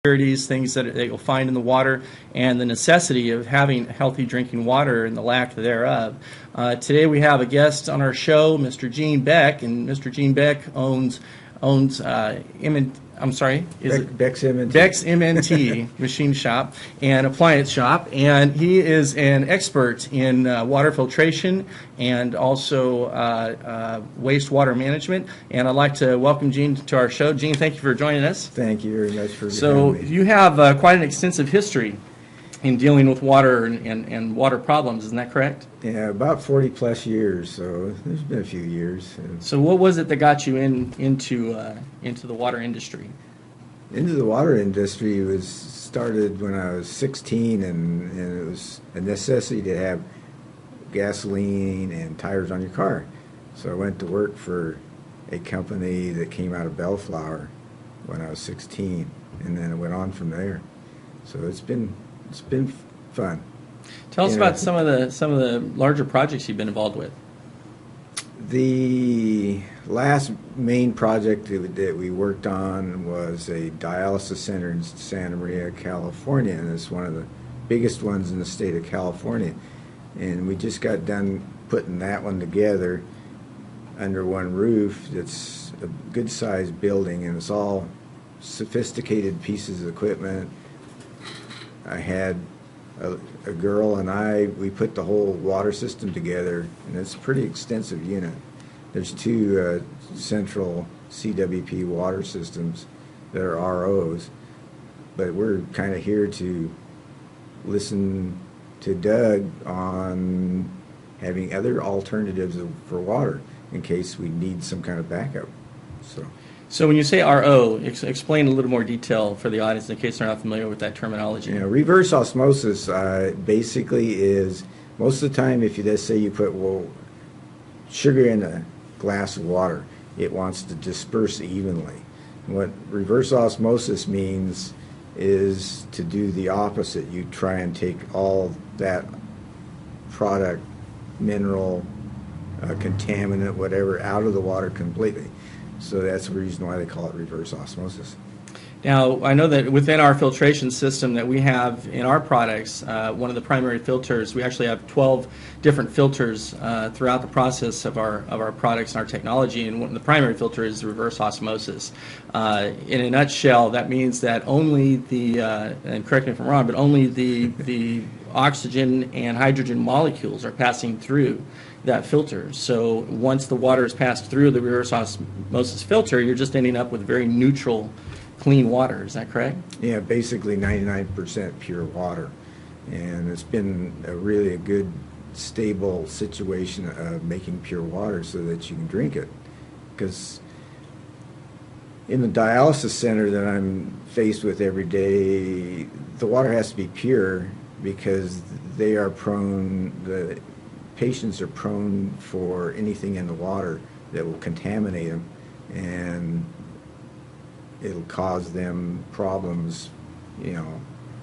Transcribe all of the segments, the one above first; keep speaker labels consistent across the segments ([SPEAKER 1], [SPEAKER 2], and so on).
[SPEAKER 1] impurities, things that you'll find in the water, and the necessity of having healthy drinking water and the lack thereof. Today we have a guest on our show, Mr. Gene Beck, and Mr. Gene Beck owns
[SPEAKER 2] Beck's MNT.
[SPEAKER 1] Beck's MNT machine shop and appliance shop, and he is an expert in water filtration and also wastewater management. And I'd like to welcome Gene to our show. Gene, thank you for joining us.
[SPEAKER 2] Thank you very much for
[SPEAKER 1] So
[SPEAKER 2] having me.
[SPEAKER 1] you have quite an extensive history in dealing with water and water problems, isn't that correct?
[SPEAKER 2] Yeah, about 40 plus years, so there's been a few years.
[SPEAKER 1] So what was it that got you into the water industry?
[SPEAKER 2] Into the water industry was started when I was 16, and it was a necessity to have gasoline and tires on your car. So I went to work for a company that came out of Bellflower when I was 16, and then it went on from there. So it's been fun.
[SPEAKER 1] Tell us about some of the larger projects you've been involved with.
[SPEAKER 2] The last main project that we worked on was a dialysis center in Santa Maria, California, and it's one of the biggest ones in the state of California. And we just got done putting that one together under one roof. It's a good-sized building, and it's all sophisticated pieces of equipment. I had a girl and we put the whole water system together, and it's a pretty extensive unit. There's two central CWP water systems that are ROs, but we're kind of here to listen to Doug on having other alternatives for water in case we need some kind of backup.
[SPEAKER 1] So when you say RO, explain a little more detail for the audience in case they're not familiar with that terminology.
[SPEAKER 2] Reverse osmosis basically is, most of the time if you just say you put sugar in a glass of water, it wants to disperse evenly. What reverse osmosis means is to do the opposite. You try and take all that product, mineral, contaminant, whatever, out of the water completely. So that's the reason why they call it reverse osmosis.
[SPEAKER 1] Now, I know that within our filtration system that we have in our products, one of the primary filters, we actually have 12 different filters throughout the process of our products and our technology, and the primary filter is reverse osmosis. In a nutshell, that means that only and correct me if I'm wrong, but only the oxygen and hydrogen molecules are passing through that filter. So once the water is passed through the reverse osmosis filter, you're just ending up with very neutral, clean water. Is that correct?
[SPEAKER 2] Yeah, basically 99% pure water. And it's been really a good, stable situation of making pure water so that you can drink it. Because in the dialysis center that I'm faced with every day, the water has to be pure because the patients are prone for anything in the water that will contaminate them, and it'll cause them problems,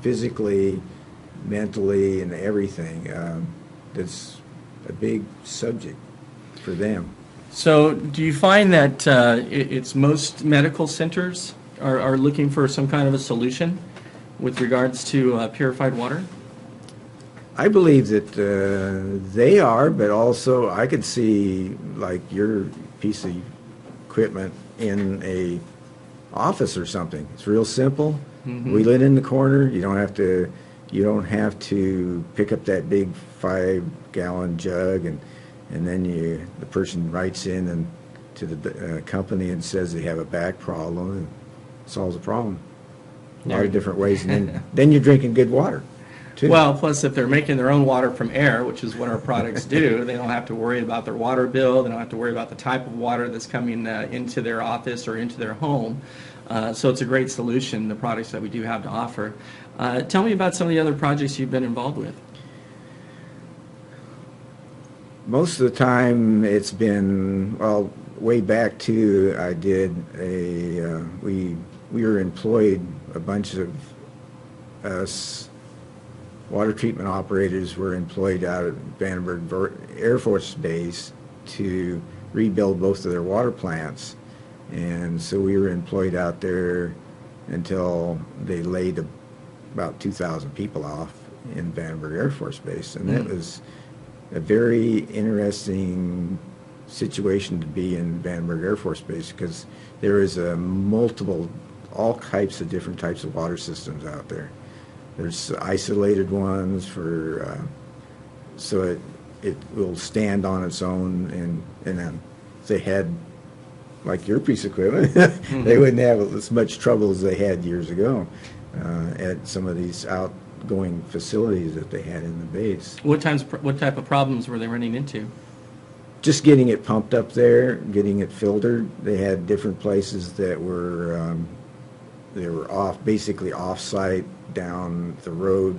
[SPEAKER 2] physically, mentally, and everything. That's a big subject for them.
[SPEAKER 1] So do you find that it's most medical centers are looking for some kind of a solution with regards to purified water?
[SPEAKER 2] I believe that they are, but also I could see like your piece of equipment in a office or something. It's real simple.
[SPEAKER 1] Mm-hmm.
[SPEAKER 2] Wheel it in the corner. You don't have to pick up that big 5-gallon jug, and then the person writes in and to the company and says they have a back problem and solves the problem. A lot of different ways, and then you're drinking good water. Too.
[SPEAKER 1] Well, plus if they're making their own water from air, which is what our products do, they don't have to worry about their water bill. They don't have to worry about the type of water that's coming into their office or into their home. So it's a great solution, the products that we do have to offer. Tell me about some of the other projects you've been involved with.
[SPEAKER 2] Most of the time it's been, way back too, I did we were employed, a bunch of us water treatment operators were employed out at Vandenberg Air Force Base to rebuild both of their water plants. And so we were employed out there until they laid about 2,000 people off in Vandenberg Air Force Base. And that was a very interesting situation to be in Vandenberg Air Force Base, because there is a all types of different types of water systems out there. There's isolated ones for, so it will stand on its own, and then if they had, like your piece of equipment, they wouldn't have as much trouble as they had years ago at some of these outgoing facilities that they had in the base.
[SPEAKER 1] What type of problems were they running into?
[SPEAKER 2] Just getting it pumped up there, getting it filtered. They had different places that were basically off-site down the road,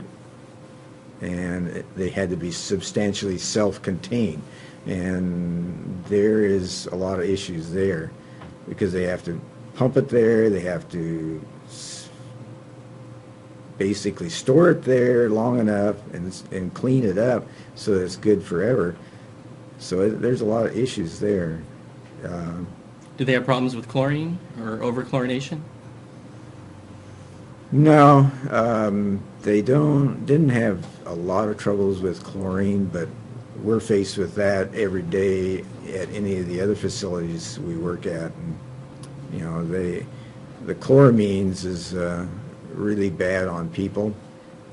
[SPEAKER 2] and they had to be substantially self-contained. And there is a lot of issues there, because they have to pump it there, they have to basically store it there long enough and clean it up so that it's good forever. So there's a lot of issues there.
[SPEAKER 1] Do they have problems with chlorine or over-chlorination?
[SPEAKER 2] No, they didn't have a lot of troubles with chlorine, but we're faced with that every day at any of the other facilities we work at. And, you know, the chloramines is really bad on people,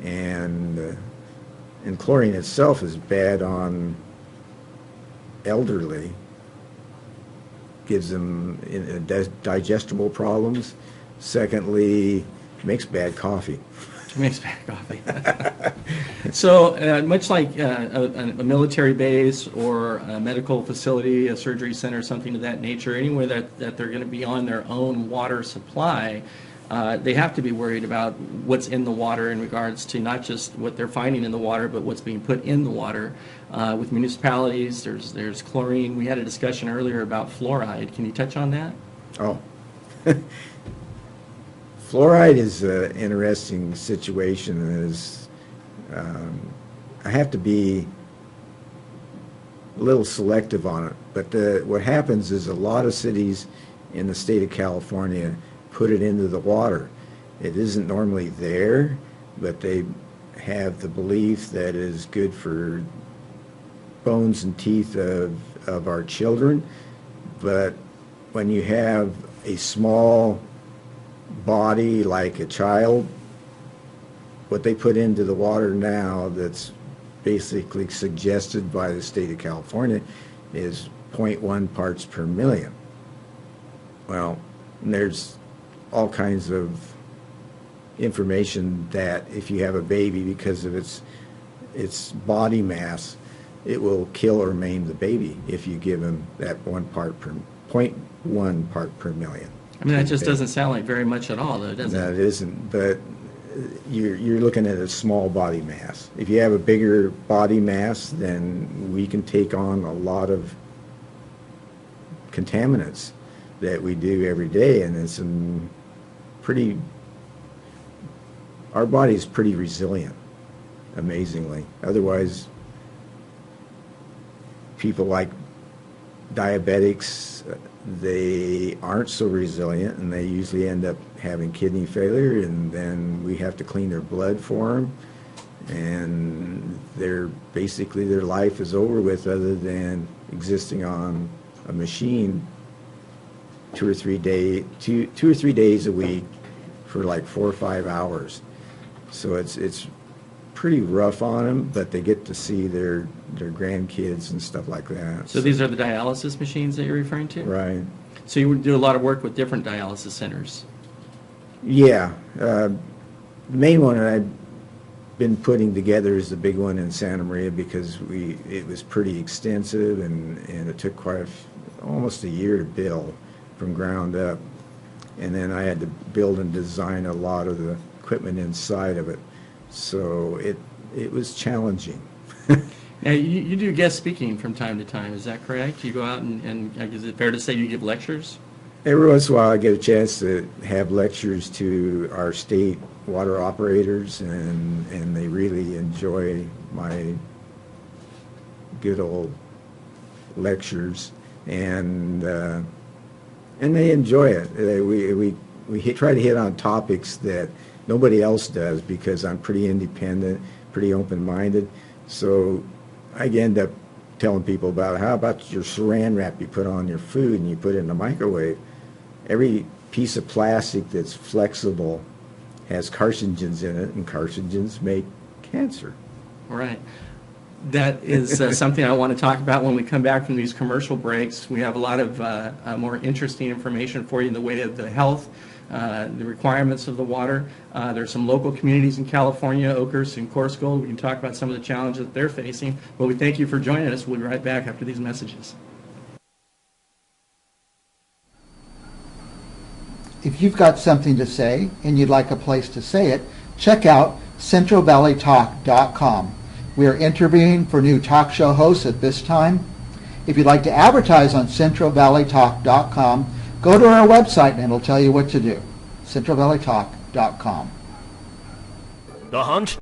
[SPEAKER 2] and chlorine itself is bad on elderly. Gives them digestible problems. Secondly, makes bad coffee.
[SPEAKER 1] Makes bad coffee. So much like a military base or a medical facility, a surgery center, something of that nature, anywhere that they're going to be on their own water supply, they have to be worried about what's in the water in regards to not just what they're finding in the water, but what's being put in the water. With municipalities, there's chlorine. We had a discussion earlier about fluoride. Can you touch on that?
[SPEAKER 2] Oh. Fluoride is an interesting situation. I have to be a little selective on it, but what happens is a lot of cities in the state of California put it into the water. It isn't normally there, but they have the belief that it is good for bones and teeth of our children. But when you have a small body like a child, what they put into the water now that's basically suggested by the state of California is 0.1 parts per million. Well, there's all kinds of information that if you have a baby, because of its body mass, it will kill or maim the baby if you give him that 0.1 part per million.
[SPEAKER 1] I mean, that just doesn't sound like very much at all, though, does it?
[SPEAKER 2] No, it isn't, but you're looking at a small body mass. If you have a bigger body mass, then we can take on a lot of contaminants that we do every day, and it's our body's pretty resilient, amazingly. Otherwise, people like diabetics, they aren't so resilient, and they usually end up having kidney failure, and then we have to clean their blood for them, and basically their life is over with, other than existing on a machine 2 or 3 days a week for like 4 or 5 hours. So it's pretty rough on them, but they get to see their grandkids and stuff like that.
[SPEAKER 1] So these are the dialysis machines that you're referring to?
[SPEAKER 2] Right.
[SPEAKER 1] So you do a lot of work with different dialysis centers?
[SPEAKER 2] Yeah. The main one that I've been putting together is the big one in Santa Maria, because it was pretty extensive, and it took almost a year to build from ground up. And then I had to build and design a lot of the equipment inside of it. So it was challenging.
[SPEAKER 1] Now, you do guest speaking from time to time, is that correct? You go out and is it fair to say you give lectures?
[SPEAKER 2] Every once in a while I get a chance to have lectures to our state water operators, and they really enjoy my good old lectures, and they enjoy it. try to hit on topics that nobody else does because I'm pretty independent, pretty open-minded. So I end up telling people about how about your saran wrap you put on your food and you put it in the microwave. Every piece of plastic that's flexible has carcinogens in it, and carcinogens make cancer.
[SPEAKER 1] Right. That is something I want to talk about when we come back from these commercial breaks. We have a lot of more interesting information for you in the way of the health, the requirements of the water. There's some local communities in California, Oakhurst and Coarsegold. We can talk about some of the challenges that they're facing. But we thank you for joining us. We'll be right back after these messages.
[SPEAKER 3] If you've got something to say and you'd like a place to say it, check out CentralValleyTalk.com. We are interviewing for new talk show hosts at this time. If you'd like to advertise on CentralValleyTalk.com, go to our website and it'll tell you what to do. CentralValleyTalk.com.
[SPEAKER 4] The Hunt